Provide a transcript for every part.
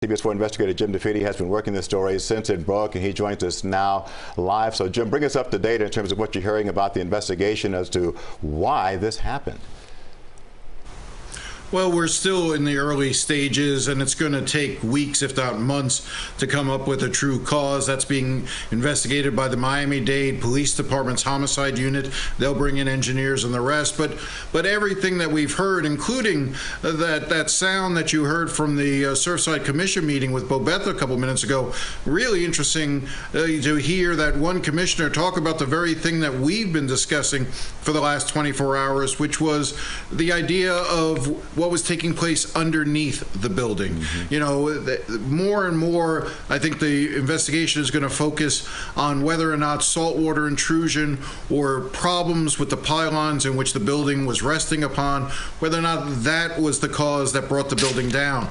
CBS4 investigator Jim DeFede has been working this story since it broke, and he joins us now live. So, Jim, bring us up to date in terms of what you're hearing about the investigation as to why this happened. Well, we're still in the early stages, and it's going to take weeks, if not months, to come up with a true cause. That's being investigated by the Miami-Dade Police Department's homicide unit. They'll bring in engineers and the rest. But everything that we've heard, including that sound that you heard from the Surfside Commission meeting with Bobeth a couple minutes ago, really interesting to hear that one commissioner talk about the very thing that we've been discussing for the last 24 hours, which was the idea of what was taking place underneath the building. Mm-hmm. You know, more and more, I think the investigation is going to focus on whether or not saltwater intrusion or problems with the pylons in which the building was resting upon, whether or not that was the cause that brought the building down.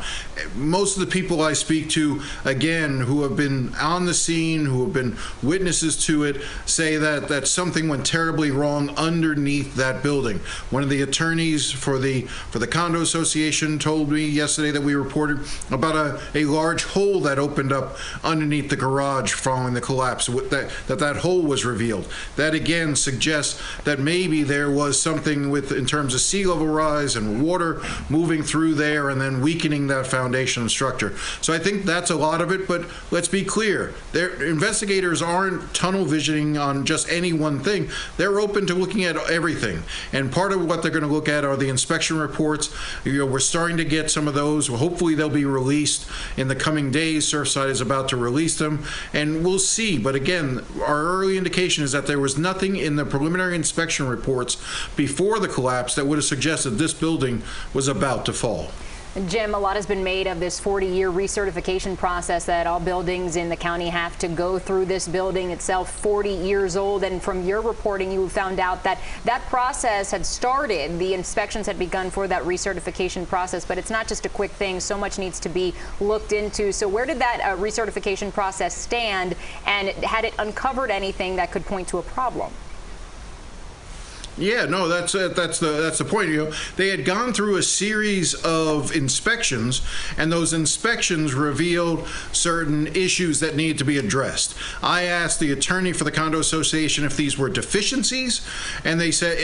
Most of the people I speak to, again, who have been on the scene, who have been witnesses to it, say that something went terribly wrong underneath that building. One of the attorneys for the condo association told me yesterday that we reported about a large hole that opened up underneath the garage following the collapse. That hole was revealed. That again suggests that maybe there was something in terms of sea level rise and water moving through there and then weakening that foundation structure. So I think that's a lot of it, but let's be clear. Investigators aren't tunnel visioning on just any one thing. They're open to looking at everything. And part of what they're going to look at are the inspection reports. You know, we're starting to get some of those. Hopefully they'll be released in the coming days. Surfside is about to release them, and we'll see. But again, our early indication is that there was nothing in the preliminary inspection reports before the collapse that would have suggested this building was about to fall. Jim, a lot has been made of this 40-year recertification process that all buildings in the county have to go through. This building itself 40 years old, and from your reporting you found out that that process had started. The inspections had begun for that recertification process, but it's not just a quick thing. So much needs to be looked into. So where did that recertification process stand, and had it uncovered anything that could point to a problem? Yeah, no, that's the point. You know, they had gone through a series of inspections, and those inspections revealed certain issues that needed to be addressed. I asked the attorney for the condo association if these were deficiencies, and he said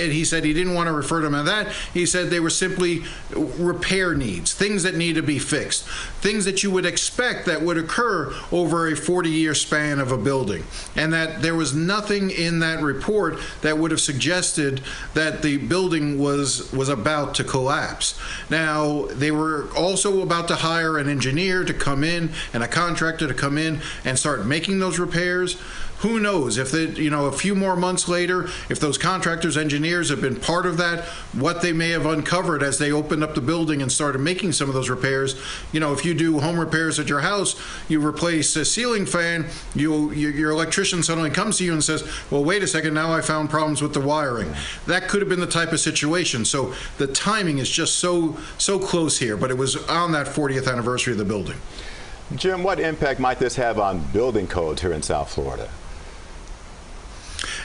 he didn't want to refer to them as that. He said they were simply repair needs, things that need to be fixed, things that you would expect that would occur over a 40-year span of a building, and that there was nothing in that report that would have suggested that the building was about to collapse. Now, they were also about to hire an engineer to come in and a contractor to come in and start making those repairs. Who knows if a few more months later, if those contractors, engineers have been part of that, what they may have uncovered as they opened up the building and started making some of those repairs. You know, if you do home repairs at your house, you replace a ceiling fan, your electrician suddenly comes to you and says, well, wait a second, now I found problems with the wiring. That could have been the type of situation. So the timing is just so close here, but it was on that 40th anniversary of the building. Jim, what impact might this have on building codes here in South Florida?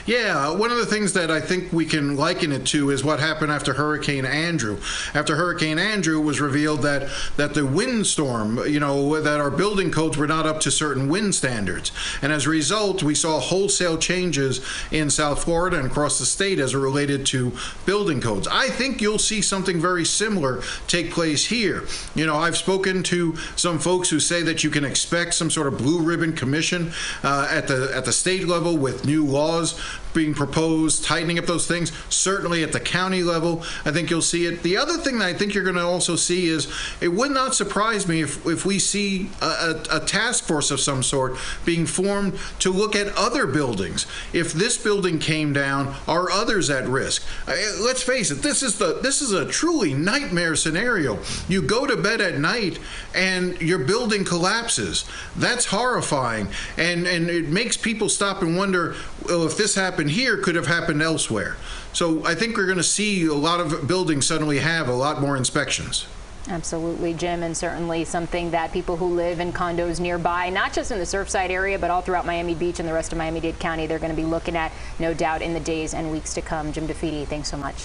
Yeah, one of the things that I think we can liken it to is what happened after Hurricane Andrew. After Hurricane Andrew, it was revealed that the windstorm, that our building codes were not up to certain wind standards. And as a result, we saw wholesale changes in South Florida and across the state as it related to building codes. I think you'll see something very similar take place here. You know, I've spoken to some folks who say that you can expect some sort of blue ribbon commission at the state level with new laws being proposed, tightening up those things. Certainly at the county level, I think you'll see it. The other thing that I think you're going to also see is, it would not surprise me if we see a task force of some sort being formed to look at other buildings. If this building came down, are others at risk? Let's face it, this is a truly nightmare scenario. You go to bed at night and your building collapses. That's horrifying, and it makes people stop and wonder, well, if this happened here, could have happened elsewhere. So I think we're going to see a lot of buildings suddenly have a lot more inspections. Absolutely, Jim, and certainly something that people who live in condos nearby, not just in the Surfside area, but all throughout Miami Beach and the rest of Miami-Dade County, they're going to be looking at, no doubt, in the days and weeks to come. Jim DeFede, thanks so much.